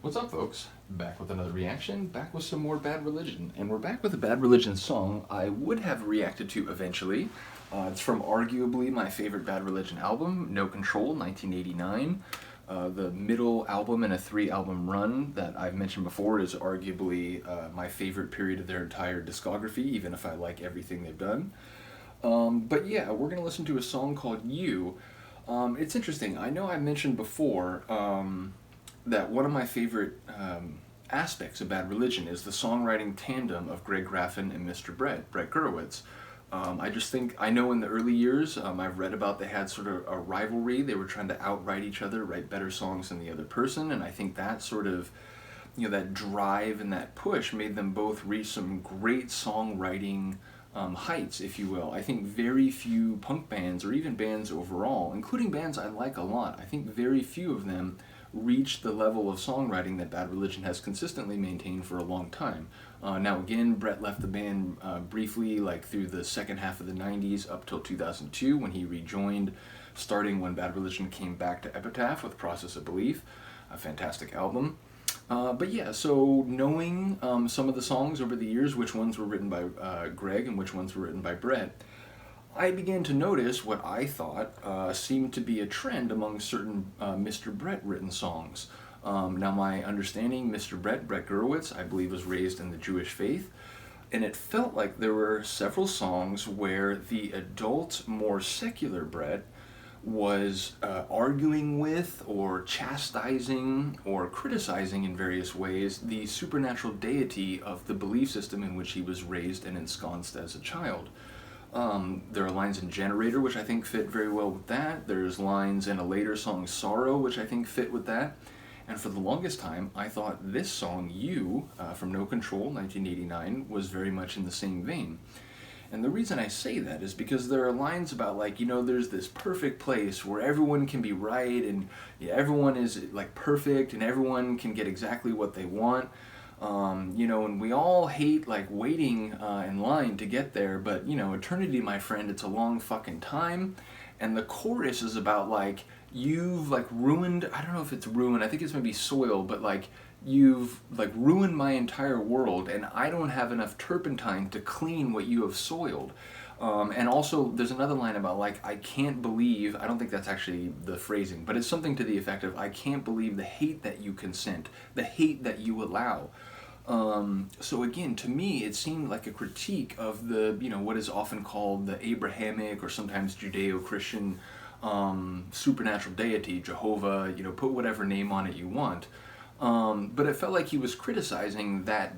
What's up, folks? Back with another reaction, back with some more Bad Religion. And we're back with a Bad Religion song I would have reacted to eventually. It's from arguably my favorite Bad Religion album, No Control, 1989. The middle album in a 3-album run that I've mentioned before is arguably my favorite period of their entire discography, even if I like everything they've done. But yeah, we're going to listen to a song called You. It's interesting. I know I mentioned before that one of my favorite aspects of Bad Religion is the songwriting tandem of Greg Graffin and Mr. Brett Gurewitz. I just think, I know in the early years, I've read about they had sort of a rivalry. They were trying to outwrite each other, write better songs than the other person, and I think that sort of, that drive and that push made them both reach some great songwriting heights, if you will. I think very few punk bands, or even bands overall, including bands I like a lot, I think very few of them reached the level of songwriting that Bad Religion has consistently maintained for a long time. Now again, Brett left the band briefly, like through the second half of the 90s up till 2002 when he rejoined, starting when Bad Religion came back to Epitaph with Process of Belief, a fantastic album. But yeah, so knowing some of the songs over the years, which ones were written by Greg and which ones were written by Brett, I began to notice what I thought seemed to be a trend among certain Mr. Brett written songs. Now my understanding, Mr. Brett Gurewitz, I believe was raised in the Jewish faith, and it felt like there were several songs where the adult, more secular Brett was arguing with or chastising or criticizing in various ways the supernatural deity of the belief system in which he was raised and ensconced as a child. There are lines in Generator, which I think fit very well with that. There's lines in a later song, Sorrow, which I think fit with that. And for the longest time, I thought this song, You, from No Control, 1989, was very much in the same vein. And the reason I say that is because there are lines about, like, there's this perfect place where everyone can be right and everyone is like perfect and everyone can get exactly what they want. And we all hate like waiting in line to get there, but eternity, my friend, it's a long fucking time. And the chorus is about like, you've like ruined, I don't know if it's ruined, I think it's maybe soil, but like, you've like ruined my entire world and I don't have enough turpentine to clean what you have soiled. And also there's another line about like, I can't believe, I don't think that's actually the phrasing, but it's something to the effect of, I can't believe the hate that you consent, the hate that you allow. So again, to me, it seemed like a critique of the, what is often called the Abrahamic or sometimes Judeo-Christian supernatural deity, Jehovah, put whatever name on it you want. But it felt like he was criticizing that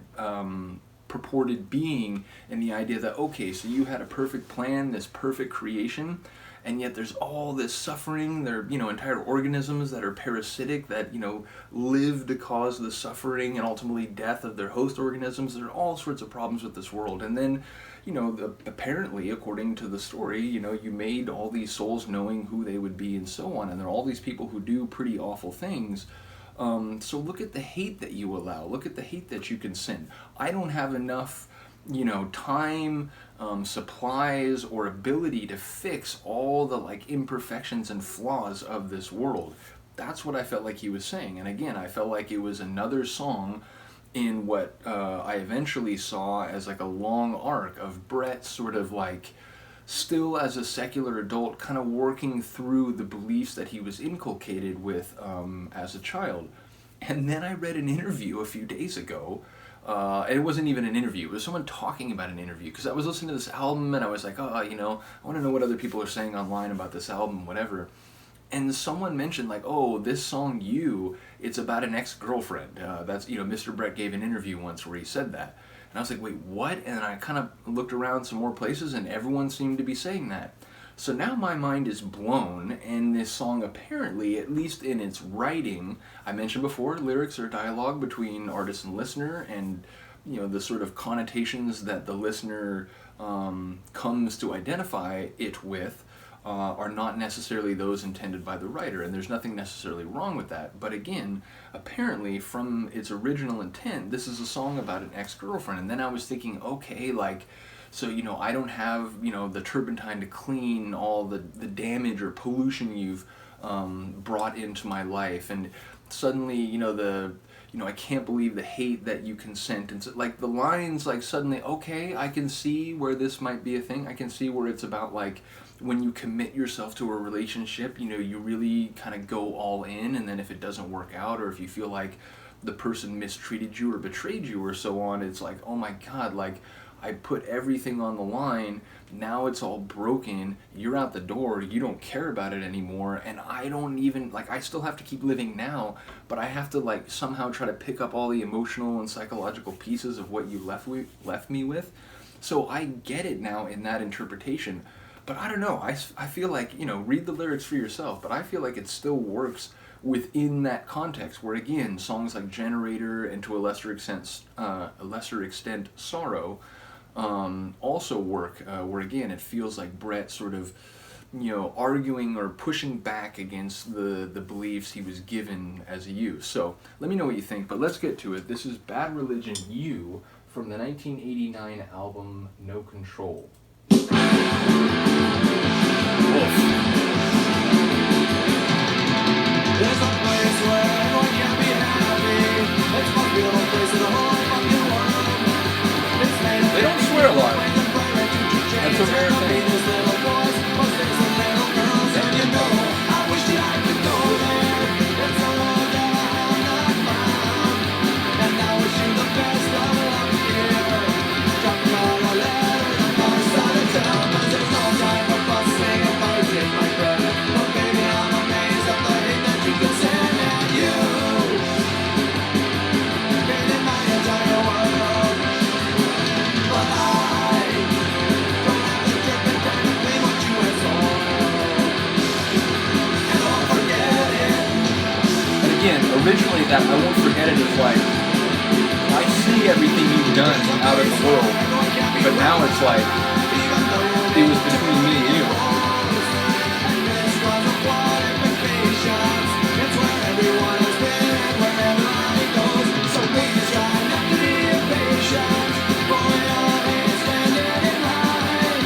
purported being and the idea that, okay, so you had a perfect plan, this perfect creation, and yet there's all this suffering. There are, entire organisms that are parasitic that, live to cause the suffering and ultimately death of their host organisms. There are all sorts of problems with this world. And then, apparently, according to the story, you made all these souls knowing who they would be and so on. And there are all these people who do pretty awful things. So look at the hate that you allow. Look at the hate that you consent. I don't have enough time, supplies, or ability to fix all the like imperfections and flaws of this world. That's what I felt like he was saying. And again, I felt like it was another song in what I eventually saw as like a long arc of Brett sort of like still as a secular adult kind of working through the beliefs that he was inculcated with as a child. And then I read an interview a few days ago. It wasn't even an interview. It was someone talking about an interview. Because I was listening to this album and I was like, I want to know what other people are saying online about this album, whatever. And someone mentioned like, oh, this song, You, it's about an ex-girlfriend. That's, Mr. Brett gave an interview once where he said that. And I was like, wait, what? And I kind of looked around some more places and everyone seemed to be saying that. So now my mind is blown, and this song apparently, at least in its writing, I mentioned before, lyrics are dialogue between artist and listener, and the sort of connotations that the listener comes to identify it with are not necessarily those intended by the writer, and there's nothing necessarily wrong with that. But again, apparently from its original intent, this is a song about an ex-girlfriend. And then I was thinking, okay, like, so, I don't have, the turpentine to clean all the damage or pollution you've brought into my life. And suddenly, you know, I can't believe the hate that you consent, and so, like the lines like suddenly, okay, I can see where this might be a thing. I can see where it's about like when you commit yourself to a relationship, you know, you really kind of go all in, and then if it doesn't work out, or if you feel like the person mistreated you or betrayed you or so on, it's like, oh my God, like I put everything on the line, now it's all broken, you're out the door, you don't care about it anymore, and I don't even, like, I still have to keep living now, but I have to like somehow try to pick up all the emotional and psychological pieces of what you left me with. So I get it now in that interpretation. But I don't know, I feel like, you know, read the lyrics for yourself, but I feel like it still works within that context where, again, songs like Generator and to a lesser extent Sorrow also work, where again it feels like Brett sort of, you know, arguing or pushing back against the beliefs he was given as a youth. So let me know what you think, but let's get to it. This is Bad Religion U from the 1989 album No Control. There's a place where everyone can be happy. It's my beautiful place in the whole fucking world. It's made of They don't swear a lot. That's a rare thing. There's little boys, there's little girls, and you know, I wish that I could go there. It's a world that I have not found, and I wish you the best of luck here. Drop me all a letter on my side of town, 'cause there's no time for fussing and fighting, my friend. But baby, I'm amazed at the hate that you can send at you. Been in my entire world, but I don't have the drip and time to claim what you have soiled. And I won't forget it. And again, originally that I Won't Forget It is like, I see everything you've done out in the world, but now it's like, it was between me and you. And this was a qualifications. It's where everyone has been and wherever I goes. So please try not to be impatient. For your hands standing in line.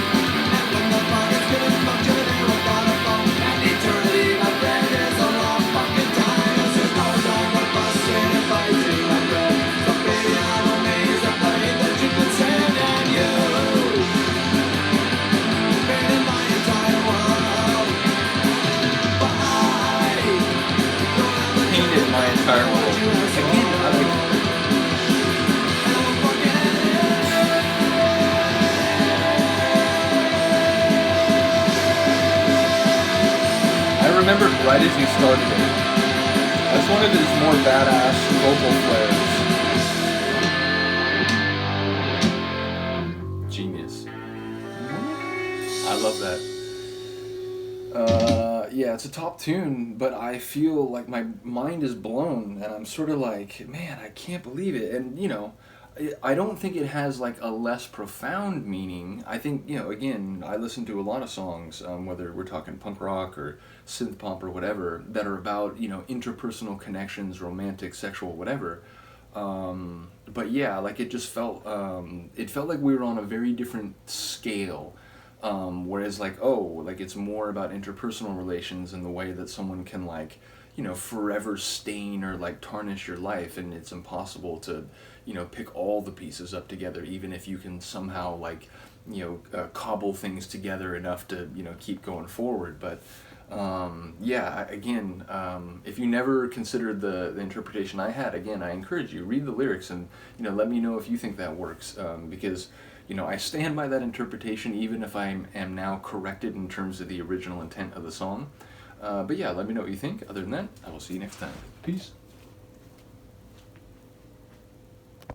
And when the fun is good, fuck you there without a phone. And eternity, my friend, is a long fucking time. 'Cause there's no time for fussing and fighting, my friend. So baby, I'm amazed at the hate that you can send and you. Been in my entire world, but I don't have the Painted my entire world. Again, I like, and I won't forget it. I remembered right as you started it. That's one of his more badass vocal flares. Genius. I love that. Yeah, it's a top tune, but I feel like my mind is blown, and I'm sort of like, man, I can't believe it. And, you know, I don't think it has like a less profound meaning. I think, you know, again, I listen to a lot of songs, whether we're talking punk rock or synth pop or whatever, that are about, you know, interpersonal connections, romantic, sexual, whatever. But yeah, like it just felt, it felt like we were on a very different scale. Whereas like, oh, like it's more about interpersonal relations and the way that someone can like, you know, forever stain or like tarnish your life, and it's impossible to, you know, pick all the pieces up together, even if you can somehow like, you know, cobble things together enough to, you know, keep going forward. But yeah, again, if you never considered the interpretation I had, again, I encourage you, read the lyrics and, you know, let me know if you think that works, because, you know, I stand by that interpretation even if I am now corrected in terms of the original intent of the song. But yeah, let me know what you think. Other than that, I will see you next time. Peace.